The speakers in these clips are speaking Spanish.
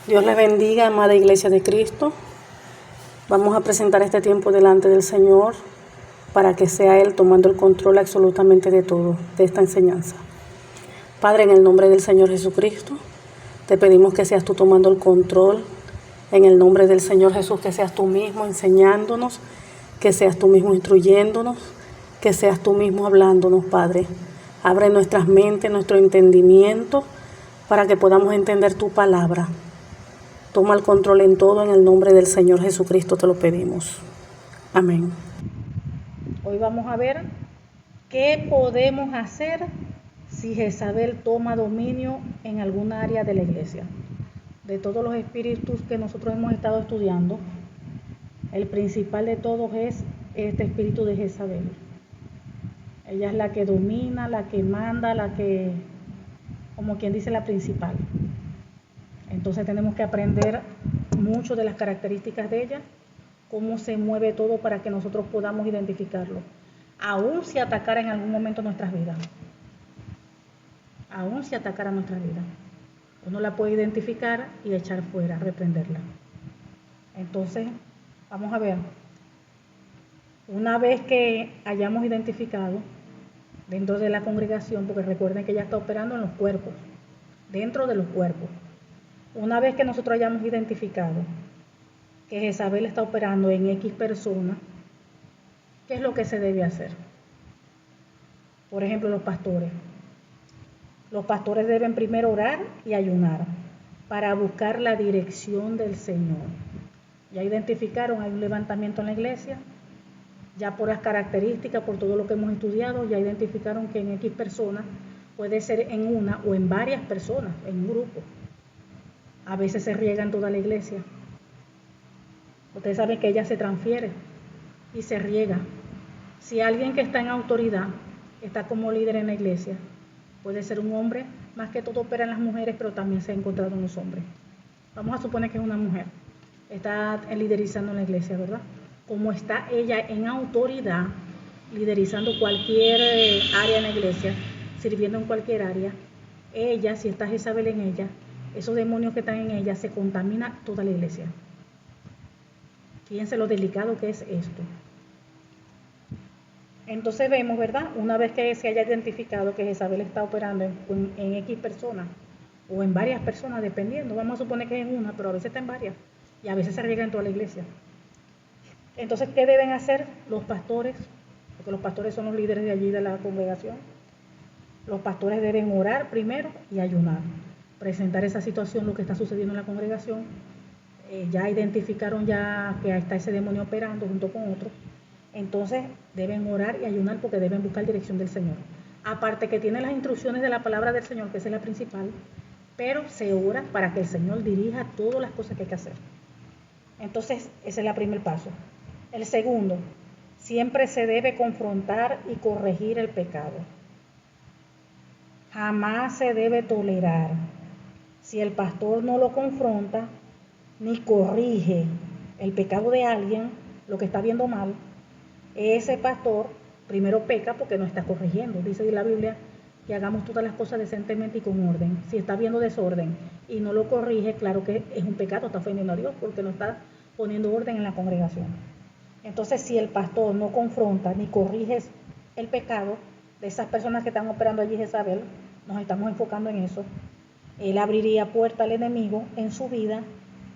Dios les bendiga, amada Iglesia de Cristo. Vamos a presentar este tiempo delante del Señor para que sea Él tomando el control absolutamente de todo, de esta enseñanza. Padre, en el nombre del Señor Jesucristo, te pedimos que seas tú tomando el control. En el nombre del Señor Jesús, que seas tú mismo enseñándonos, que seas tú mismo instruyéndonos, que seas tú mismo hablándonos, Padre. Abre nuestras mentes, nuestro entendimiento, para que podamos entender tu palabra. Toma el control en todo, en el nombre del Señor Jesucristo te lo pedimos. Amén. Hoy vamos a ver qué podemos hacer si Jezabel toma dominio en alguna área de la iglesia. De todos los espíritus que nosotros hemos estado estudiando, el principal de todos es este espíritu de Jezabel. Ella es la que domina, la que manda, la que, como quien dice, la principal. Entonces tenemos que aprender mucho de las características de ella, cómo se mueve todo para que nosotros podamos identificarlo, aún si atacara en algún momento nuestras vidas. Aún si atacara nuestras vidas. Uno la puede identificar y echar fuera, reprenderla. Entonces, vamos a ver. Una vez que hayamos identificado dentro de la congregación, porque recuerden que ella está operando en los cuerpos, dentro de los cuerpos. Una vez que nosotros hayamos identificado que Jezabel está operando en X personas, ¿qué es lo que se debe hacer? Por ejemplo, los pastores. Los pastores deben primero orar y ayunar para buscar la dirección del Señor. Ya identificaron, hay un levantamiento en la iglesia, ya por las características, por todo lo que hemos estudiado, ya identificaron que en X personas puede ser en una o en varias personas, en un grupo. A veces se riega en toda la iglesia. Ustedes saben que ella se transfiere y se riega. Si alguien que está en autoridad está como líder en la iglesia, puede ser un hombre, más que todo operan las mujeres, pero también se ha encontrado en los hombres. Vamos a suponer que es una mujer, está liderizando en la iglesia, ¿verdad? Como está ella en autoridad, liderizando cualquier área en la iglesia, sirviendo en cualquier área, ella, si está Jezabel en ella, esos demonios que están en ella se contamina toda la iglesia. Fíjense lo delicado que es esto. Entonces vemos, ¿verdad? Una vez que se haya identificado que Jezabel está operando en X personas o en varias personas, dependiendo, vamos a suponer que es en una, pero a veces está en varias y a veces se riega en toda la iglesia. Entonces, ¿qué deben hacer los pastores? Porque los pastores son los líderes de allí de la congregación. Los pastores deben orar primero y ayunar. Presentar esa situación, lo que está sucediendo en la congregación. Ya identificaron ya que está ese demonio operando junto con otros. Entonces deben orar y ayunar porque deben buscar dirección del Señor. Aparte que tienen las instrucciones de la palabra del Señor, que esa es la principal, pero se ora para que el Señor dirija todas las cosas que hay que hacer. Entonces ese es el primer paso. El segundo, siempre se debe confrontar y corregir el pecado. Jamás se debe tolerar. Si el pastor no lo confronta ni corrige el pecado de alguien, lo que está viendo mal, ese pastor primero peca porque no está corrigiendo. Dice la Biblia que hagamos todas las cosas decentemente y con orden. Si está viendo desorden y no lo corrige, claro que es un pecado, está ofendiendo a Dios porque no está poniendo orden en la congregación. Entonces, si el pastor no confronta ni corrige el pecado de esas personas que están operando allí Jezabel, nos estamos enfocando en eso, él abriría puerta al enemigo en su vida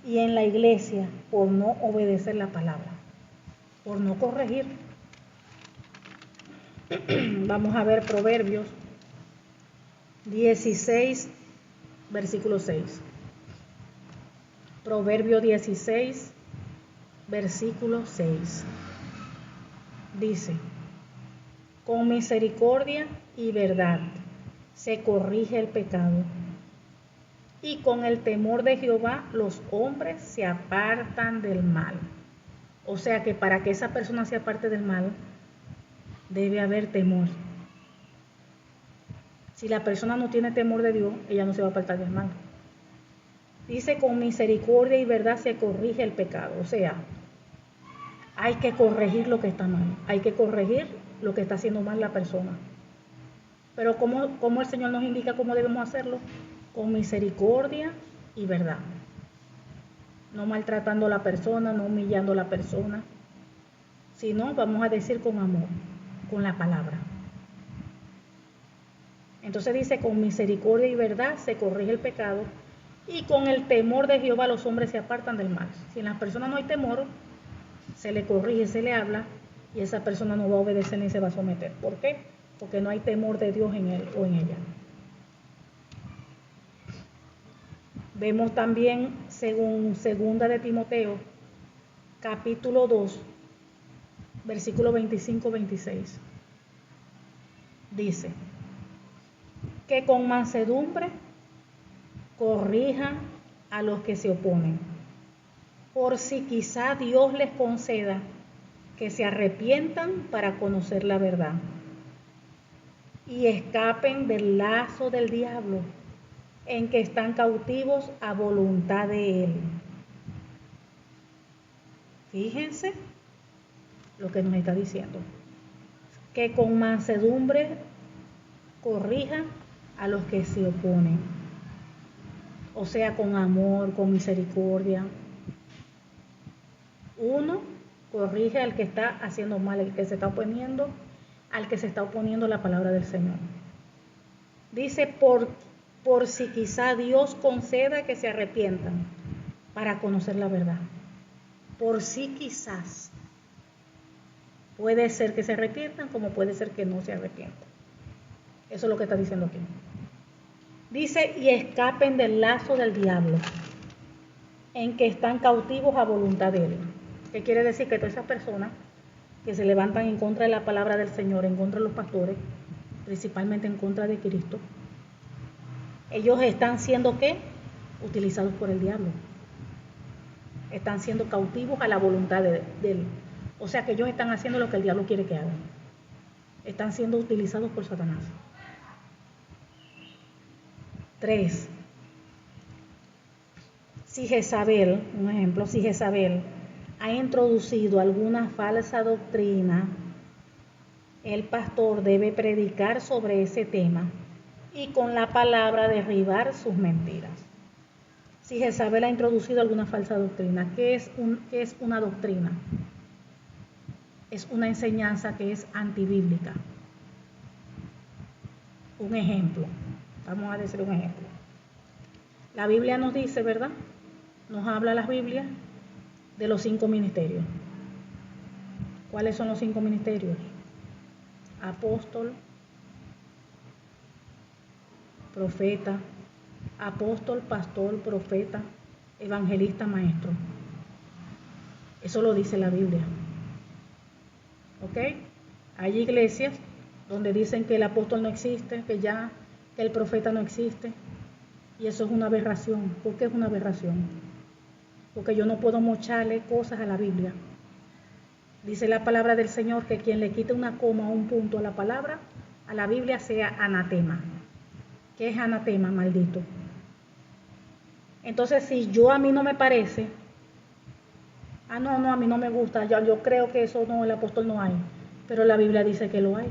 y en la iglesia por no obedecer la palabra, por no corregir. Vamos a ver Proverbios 16, versículo 6. Proverbio 16, versículo 6. Dice: con misericordia y verdad se corrige el pecado, y con el temor de Jehová los hombres se apartan del mal. O sea que para que esa persona se aparte del mal, debe haber temor. Si la persona no tiene temor de Dios, ella no se va a apartar del mal. Dice: con misericordia y verdad se corrige el pecado. O sea, hay que corregir lo que está mal, hay que corregir lo que está haciendo mal la persona. Pero ¿cómo el Señor nos indica cómo debemos hacerlo? Con misericordia y verdad. no maltratando a la persona, no humillando a la persona, sino vamos a decir con amor, con la palabra. Entonces dice, con misericordia y verdad se corrige el pecado, y con el temor de Jehová los hombres se apartan del mal. Si en las personas no hay temor, se le corrige, se le habla, y esa persona no va a obedecer ni se va a someter. ¿Por qué? Porque no hay temor de Dios en él o en ella. Vemos también, según 2 de Timoteo, capítulo 2, versículo 25-26. Dice, que con mansedumbre corrijan a los que se oponen, por si quizá Dios les conceda que se arrepientan para conocer la verdad y escapen del lazo del diablo en que están cautivos a voluntad de él. Fíjense lo que nos está diciendo, que con mansedumbre corrijan a los que se oponen, o sea, con amor, con misericordia. Uno corrige al que está haciendo mal, al que se está oponiendo, al que se está oponiendo a la palabra del Señor. Dice, por si quizá Dios conceda que se arrepientan para conocer la verdad. Por si quizás. Puede ser que se arrepientan, como puede ser que no se arrepientan. Eso es lo que está diciendo aquí. Dice, y escapen del lazo del diablo, en que están cautivos a voluntad de él. ¿Qué quiere decir? Que todas esas personas que se levantan en contra de la palabra del Señor, en contra de los pastores, principalmente en contra de Cristo, ellos están siendo, ¿qué? Utilizados por el diablo. Están siendo cautivos a la voluntad de él. O sea que ellos están haciendo lo que el diablo quiere que hagan. Están siendo utilizados por Satanás. 3. Si Jezabel, un ejemplo, si Jezabel ha introducido alguna falsa doctrina, el pastor debe predicar sobre ese tema y con la palabra derribar sus mentiras. Si Jezabel ha introducido alguna falsa doctrina, ¿qué es una doctrina? Es una enseñanza que es antibíblica. Un ejemplo, vamos a decir un ejemplo. La Biblia nos dice, ¿verdad? Nos habla la Biblia de los 5 ministerios. ¿Cuáles son los 5 ministerios? Apóstol, profeta, apóstol, pastor, profeta, evangelista, maestro. Eso lo dice la Biblia. ¿Ok? Hay iglesias donde dicen que el apóstol no existe, que el profeta no existe. Y eso es una aberración. ¿Por qué es una aberración? Porque yo no puedo mocharle cosas a la Biblia. Dice la palabra del Señor que quien le quite una coma o un punto a la palabra, a la Biblia, sea anatema. ¿Qué es anatema? Maldito. Entonces, si a mí no me parece, a mí no me gusta, yo creo que eso no, el apóstol no hay, pero la Biblia dice que lo hay.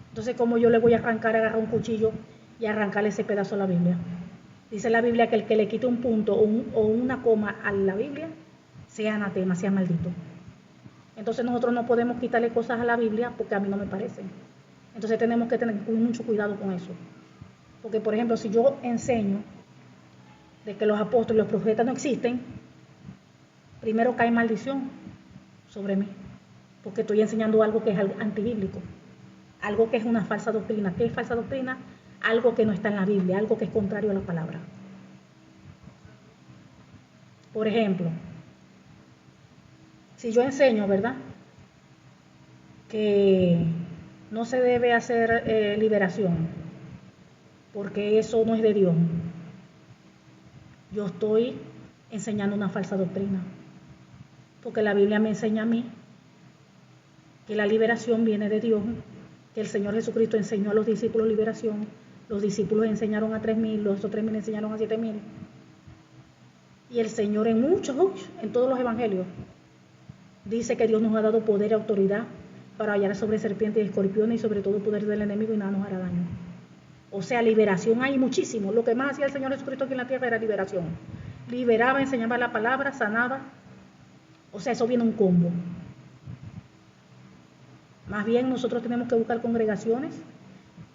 Entonces, ¿cómo yo le voy a agarrar un cuchillo y arrancarle ese pedazo a la Biblia? Dice la Biblia que el que le quite un punto o una coma a la Biblia, sea anatema, sea maldito. Entonces nosotros no podemos quitarle cosas a la Biblia porque a mí no me parecen. Entonces tenemos que tener mucho cuidado con eso. Porque, por ejemplo, si yo enseño de que los apóstoles y los profetas no existen, primero cae maldición sobre mí. Porque estoy enseñando algo que es antibíblico. Algo que es una falsa doctrina. ¿Qué es falsa doctrina? Algo que no está en la Biblia, algo que es contrario a la palabra. Por ejemplo, si yo enseño, ¿verdad?, que no se debe hacer liberación, porque eso no es de Dios, yo estoy enseñando una falsa doctrina, porque la Biblia me enseña a mí que la liberación viene de Dios, que el Señor Jesucristo enseñó a los discípulos liberación, los discípulos enseñaron a 3,000, los otros 3,000 enseñaron a 7,000, y el Señor en todos los evangelios, dice que Dios nos ha dado poder y autoridad para hallar sobre serpientes y escorpiones y sobre todo poder del enemigo y nada nos hará daño. O sea, liberación hay muchísimo. Lo que más hacía el Señor Jesucristo aquí en la tierra era liberación. liberaba, enseñaba la palabra, sanaba. O sea, eso viene un combo. Más bien nosotros tenemos que buscar congregaciones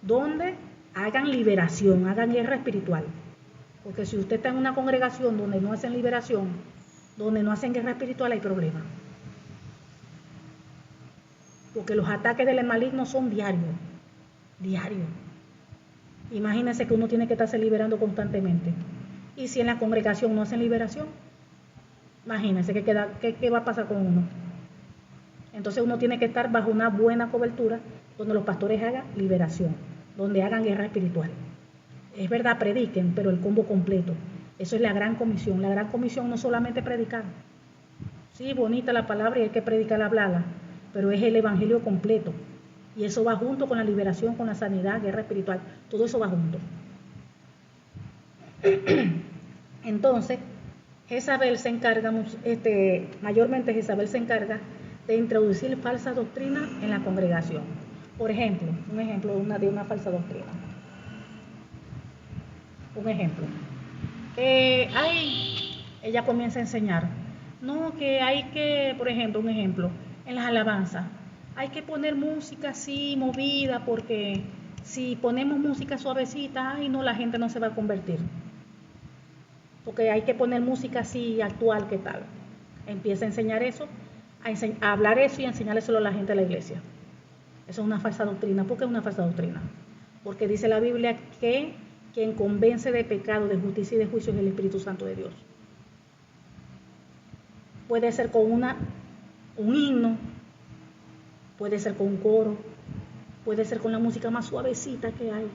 donde hagan liberación, hagan guerra espiritual. Porque si usted está en una congregación donde no hacen liberación, donde no hacen guerra espiritual, hay problemas. Porque los ataques del maligno son diarios. Imagínense que uno tiene que estarse liberando constantemente. Y si en la congregación no hacen liberación, imagínense qué va a pasar con uno. Entonces uno tiene que estar bajo una buena cobertura donde los pastores hagan liberación, donde hagan guerra espiritual. Es verdad, prediquen, pero el combo completo. Eso es la gran comisión. La gran comisión no solamente predicar. Sí, bonita la palabra y hay que predicar, hablarla, pero es el evangelio completo. Y eso va junto con la liberación, con la sanidad, guerra espiritual. Todo eso va junto. Entonces, Jezabel se encarga, mayormente Jezabel se encarga de introducir falsas doctrinas en la congregación. Por ejemplo, un ejemplo de una falsa doctrina. Un ejemplo. Ella comienza a enseñar. No, que hay que, por ejemplo, un ejemplo, en las alabanzas, hay que poner música así, movida, porque si ponemos música suavecita, no, la gente no se va a convertir. Porque hay que poner música así, actual, ¿qué tal? Empieza a enseñar eso, a hablar eso y a enseñárselo a la gente de la iglesia. Eso es una falsa doctrina. ¿Por qué es una falsa doctrina? Porque dice la Biblia que quien convence de pecado, de justicia y de juicio es el Espíritu Santo de Dios. Puede ser con un himno, puede ser con un coro, puede ser con la música más suavecita que hay.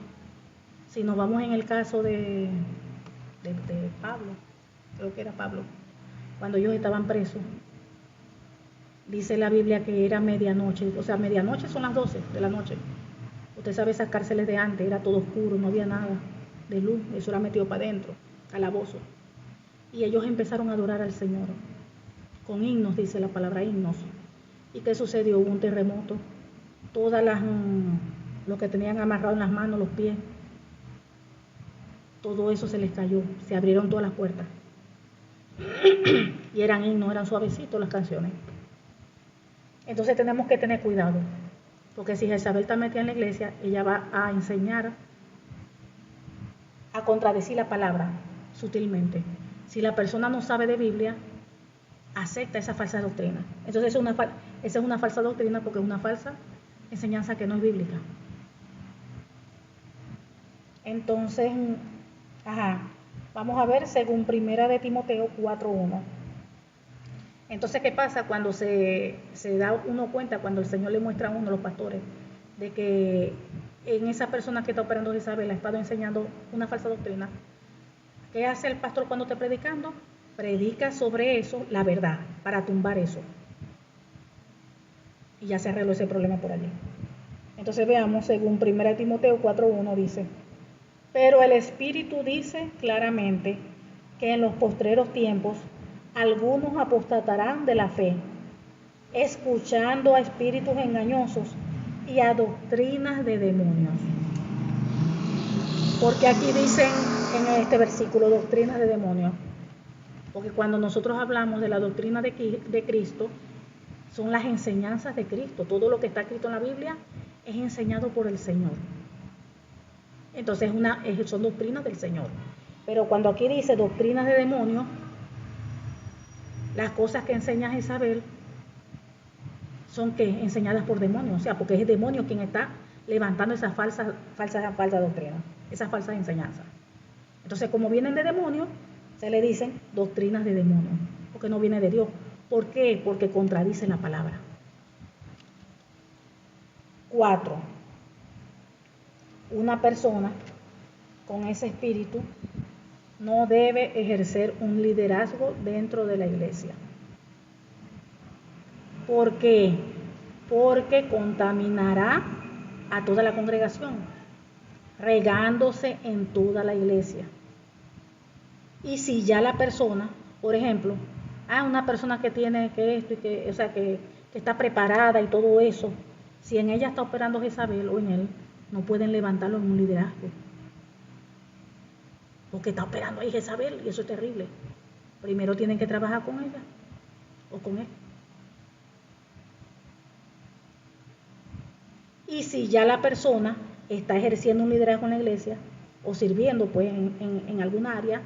Si nos vamos en el caso de Pablo, creo que era Pablo, cuando ellos estaban presos, dice la Biblia que era medianoche, o sea, medianoche son las 12 de la noche. Usted sabe, esas cárceles de antes, era todo oscuro, no había nada de luz, eso era metido para adentro, calabozo. Y ellos empezaron a adorar al Señor, con himnos, dice la palabra himnos. ¿Y qué sucedió? Hubo un terremoto, lo que tenían amarrado en las manos, los pies, todo eso se les cayó, se abrieron todas las puertas. Y eran himnos, eran suavecitos las canciones. Entonces tenemos que tener cuidado, porque si Jezabel está metida en la iglesia, ella va a enseñar a contradecir la palabra sutilmente. Si la persona no sabe de Biblia, acepta esa falsa doctrina. Entonces esa es una falsa doctrina porque es una falsa enseñanza que no es bíblica. Entonces, vamos a ver según Primera de Timoteo 4:1. Entonces, ¿qué pasa cuando se da uno cuenta, cuando el Señor le muestra a uno, los pastores, de que en esa persona que está operando Jezabel ha estado enseñando una falsa doctrina? ¿Qué hace el pastor cuando está predicando? Predica sobre eso la verdad, para tumbar eso. Y ya se arregló ese problema por allí. Entonces veamos, según 1 Timoteo 4:1 dice, pero el Espíritu dice claramente que en los postreros tiempos algunos apostatarán de la fe, escuchando a espíritus engañosos y a doctrinas de demonios. Porque aquí dicen en este versículo doctrinas de demonios. Porque cuando nosotros hablamos de la doctrina de Cristo, son las enseñanzas de Cristo. Todo lo que está escrito en la Biblia es enseñado por el Señor. Entonces son doctrinas del Señor. Pero cuando aquí dice doctrinas de demonios, las cosas que enseña Jezabel son enseñadas por demonios. O sea, porque es el demonio quien está levantando esas falsas doctrinas, esas falsas enseñanzas. Entonces, como vienen de demonios, se le dicen doctrinas de demonios, porque no viene de Dios. ¿Por qué? Porque contradicen la palabra. 4. Una persona con ese espíritu no debe ejercer un liderazgo dentro de la iglesia. ¿Por qué? Porque contaminará a toda la congregación, regándose en toda la iglesia. Y si ya la persona, por ejemplo, una persona que tiene que esto y que está preparada y todo eso, si en ella está operando Jezabel o en él, no pueden levantarlo en un liderazgo. Porque está operando ahí Jezabel y eso es terrible. Primero tienen que trabajar con ella o con él. Y si ya la persona está ejerciendo un liderazgo en la iglesia o sirviendo pues en alguna área,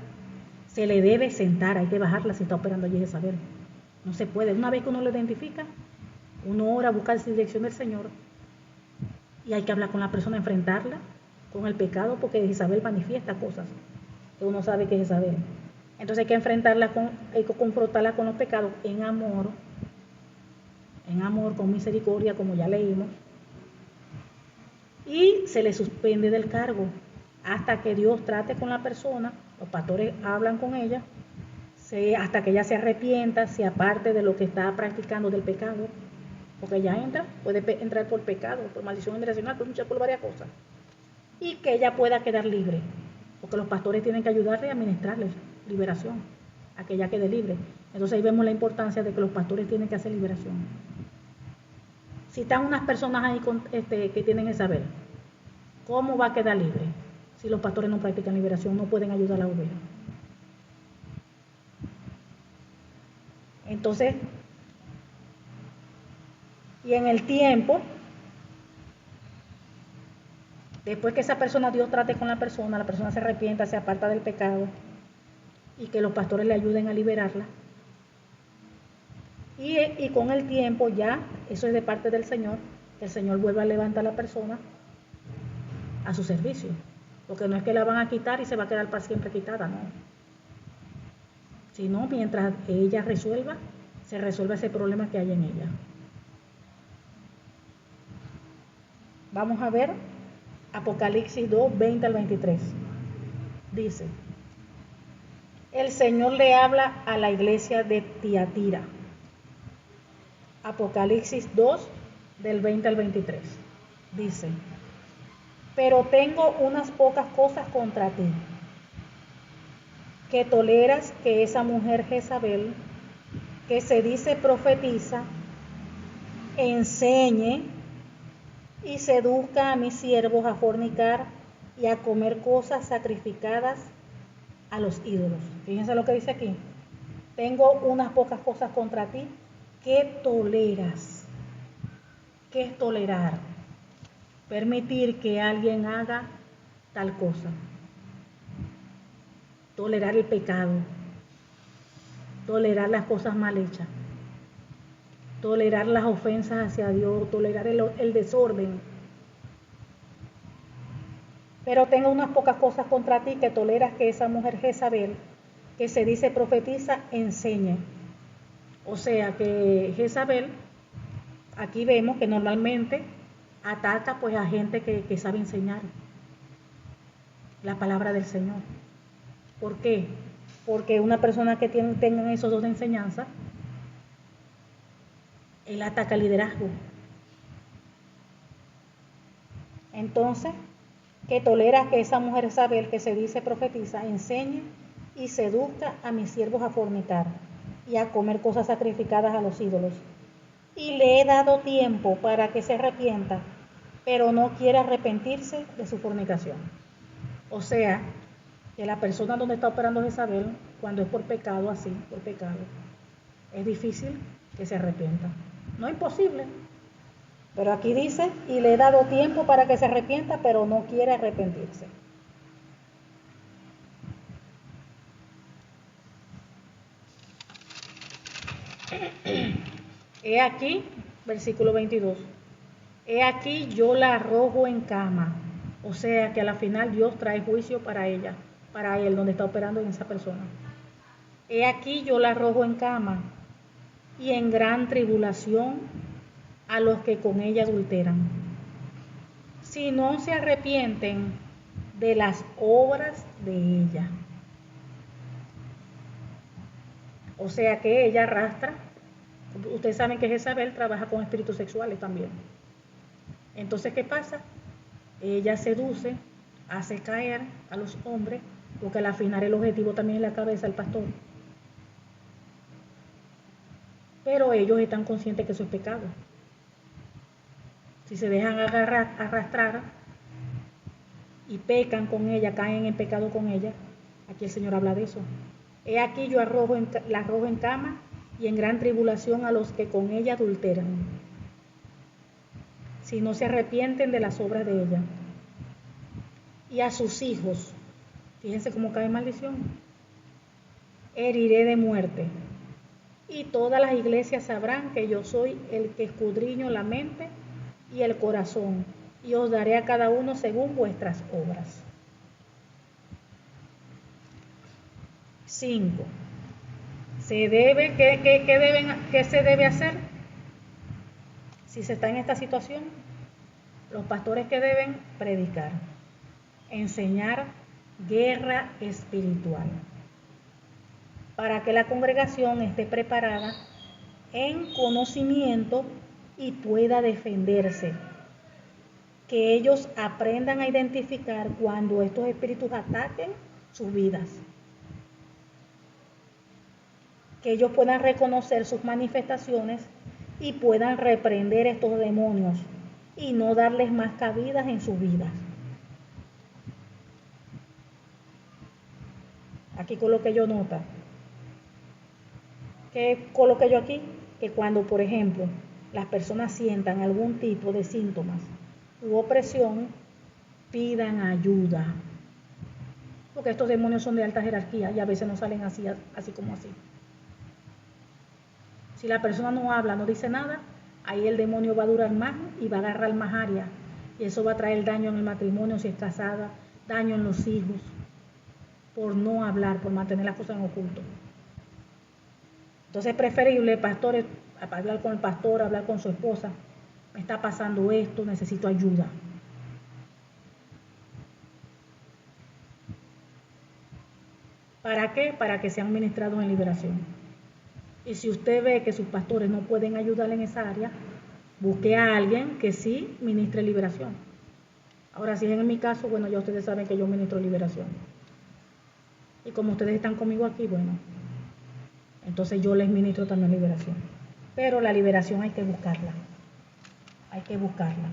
se le debe sentar, hay que bajarla si está operando allí Jezabel. No se puede. Una vez que uno lo identifica, uno ora, busca la dirección del Señor y hay que hablar con la persona, enfrentarla con el pecado, porque Jezabel manifiesta cosas que uno sabe que es Jezabel. Entonces hay que enfrentarla, hay que confrontarla con los pecados en amor, con misericordia, como ya leímos, y se le suspende del cargo hasta que Dios trate con la persona. Los pastores hablan con ella hasta que ella se arrepienta, se aparte de lo que está practicando del pecado, porque ella puede entrar por pecado, por maldición generacional, por varias cosas, y que ella pueda quedar libre, porque los pastores tienen que ayudarle a administrarle liberación, a que ella quede libre. Entonces ahí vemos la importancia de que los pastores tienen que hacer liberación. Si están unas personas ahí que tienen que saber, ¿cómo va a quedar libre? Si los pastores no practican liberación, no pueden ayudar a la oveja. Entonces, y en el tiempo, después que esa persona, Dios trate con la persona se arrepienta, se aparta del pecado y que los pastores le ayuden a liberarla. Y con el tiempo ya, eso es de parte del Señor, que el Señor vuelva a levantar a la persona a su servicio. Porque no es que la van a quitar y se va a quedar para siempre quitada, no. Sino mientras ella se resuelva ese problema que hay en ella. Vamos a ver Apocalipsis 2, 20 al 23. Dice: el Señor le habla a la iglesia de Tiatira. Apocalipsis 2, del 20 al 23. Dice: pero tengo unas pocas cosas contra ti, que toleras que esa mujer Jezabel, que se dice profetiza, enseñe y seduzca a mis siervos a fornicar y a comer cosas sacrificadas a los ídolos. Fíjense lo que dice aquí. Tengo unas pocas cosas contra ti que toleras. ¿Qué es tolerar? Permitir que alguien haga tal cosa. Tolerar el pecado. Tolerar las cosas mal hechas. Tolerar las ofensas hacia Dios, tolerar el desorden. Pero tengo unas pocas cosas contra ti, que toleras que esa mujer Jezabel, que se dice profetiza, enseñe. O sea que Jezabel, aquí vemos que normalmente ataca pues a gente que sabe enseñar la palabra del Señor. ¿Por qué? Porque una persona que tengan esos dos de enseñanza, él ataca el liderazgo. Entonces, que tolera que esa mujer Jezabel, que se dice profetiza, enseñe y seduzca a mis siervos a fornicar y a comer cosas sacrificadas a los ídolos. Y le he dado tiempo para que se arrepienta, pero no quiere arrepentirse de su fornicación. O sea, que la persona donde está operando Jezabel, cuando es por pecado así, por pecado, es difícil que se arrepienta. No es imposible, pero aquí dice, y le he dado tiempo para que se arrepienta, pero no quiere arrepentirse. He aquí, versículo 22, he aquí yo la arrojo en cama. O sea que a la final Dios trae juicio para ella, para él, donde está operando en esa persona. He aquí yo la arrojo en cama y en gran tribulación a los que con ella adulteran, si no se arrepienten de las obras de ella. O sea que ella arrastra. Ustedes saben que Jezabel trabaja con espíritus sexuales también. Entonces, ¿qué pasa? Ella seduce, hace caer a los hombres, porque al final el objetivo también es la cabeza del pastor. Pero ellos están conscientes que eso es pecado. Si se dejan arrastrar y pecan con ella, caen en pecado con ella, aquí el Señor habla de eso. He aquí yo la arrojo en cama y en gran tribulación a los que con ella adulteran, si no se arrepienten de las obras de ella. Y a sus hijos, fíjense cómo cae maldición, heriré de muerte. Y todas las iglesias sabrán que yo soy el que escudriño la mente y el corazón, y os daré a cada uno según vuestras obras. 5. ¿Qué se debe hacer si se está en esta situación? Los pastores que deben predicar, enseñar guerra espiritual, para que la congregación esté preparada en conocimiento y pueda defenderse. Que ellos aprendan a identificar cuando estos espíritus ataquen sus vidas. Que ellos puedan reconocer sus manifestaciones y puedan reprender estos demonios y no darles más cabidas en sus vidas. Aquí coloqué yo nota. ¿Qué coloqué yo aquí? Que cuando, por ejemplo, las personas sientan algún tipo de síntomas u opresión, pidan ayuda. Porque estos demonios son de alta jerarquía y a veces no salen así como así. Si la persona no habla, no dice nada, ahí el demonio va a durar más y va a agarrar más áreas. Y eso va a traer daño en el matrimonio si es casada, daño en los hijos, por no hablar, por mantener las cosas en oculto. Entonces es preferible, pastores, hablar con el pastor, hablar con su esposa. Me está pasando esto, necesito ayuda. ¿Para qué? Para que sean ministrados en liberación. Y si usted ve que sus pastores no pueden ayudarle en esa área, busque a alguien que sí ministre liberación. Ahora, si es en mi caso, bueno, ya ustedes saben que yo ministro liberación. Y como ustedes están conmigo aquí, bueno, entonces yo les ministro también liberación. Pero la liberación hay que buscarla. Hay que buscarla.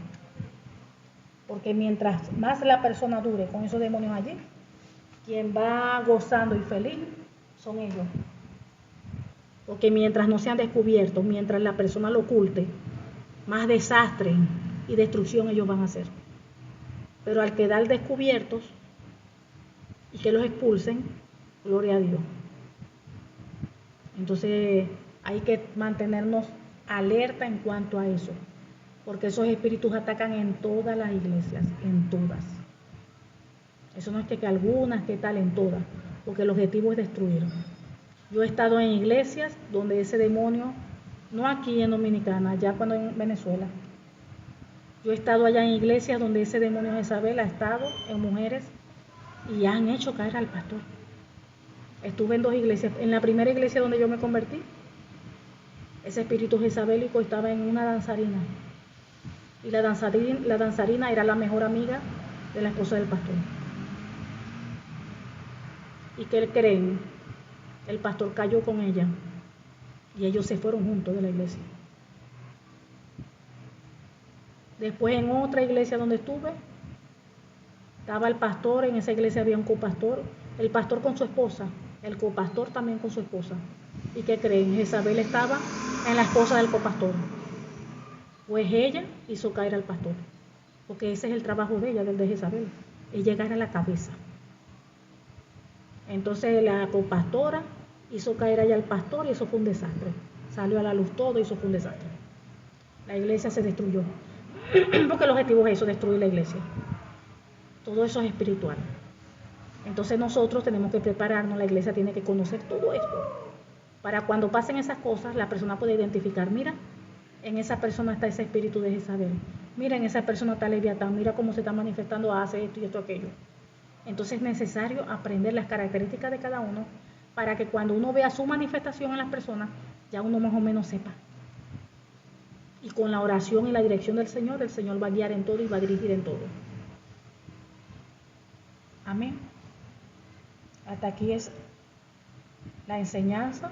Porque mientras más la persona dure con esos demonios allí, quien va gozando y feliz son ellos. Porque mientras no sean descubiertos, mientras la persona lo oculte, más desastre y destrucción ellos van a hacer. Pero al quedar descubiertos y que los expulsen, gloria a Dios. Entonces hay que mantenernos alerta en cuanto a eso, porque esos espíritus atacan en todas las iglesias, en todas. Eso no es que algunas, que tal, en todas, porque el objetivo es destruir. Yo he estado en iglesias donde ese demonio, no aquí en Dominicana, allá cuando en Venezuela. Yo he estado allá en iglesias donde ese demonio Jezabel ha estado en mujeres y han hecho caer al pastor. Estuve en 2 iglesias. En la primera iglesia donde yo me convertí, ese espíritu jezabélico estaba en una danzarina. Y la danzarina era la mejor amiga de la esposa del pastor. ¿Y qué creen? El pastor cayó con ella y ellos se fueron juntos de la iglesia. Después en otra iglesia donde estuve, estaba el pastor, en esa iglesia había un copastor, el pastor con su esposa, el copastor también con su esposa. ¿Y qué creen? Jezabel estaba en la esposa del copastor. Pues ella hizo caer al pastor, porque ese es el trabajo de ella, del de Jezabel, es llegar a la cabeza. Entonces la copastora hizo caer allá al pastor y eso fue un desastre. Salió a la luz todo y eso fue un desastre. La iglesia se destruyó. Porque el objetivo es eso, destruir la iglesia. Todo eso es espiritual. Entonces nosotros tenemos que prepararnos, la iglesia tiene que conocer todo esto. Para cuando pasen esas cosas, la persona puede identificar, mira, en esa persona está ese espíritu de Jezabel. Mira, en esa persona está Leviatán, mira cómo se está manifestando, hace esto y esto, aquello. Entonces es necesario aprender las características de cada uno para que cuando uno vea su manifestación en las personas, ya uno más o menos sepa. Y con la oración y la dirección del Señor, el Señor va a guiar en todo y va a dirigir en todo. Amén. Hasta aquí es la enseñanza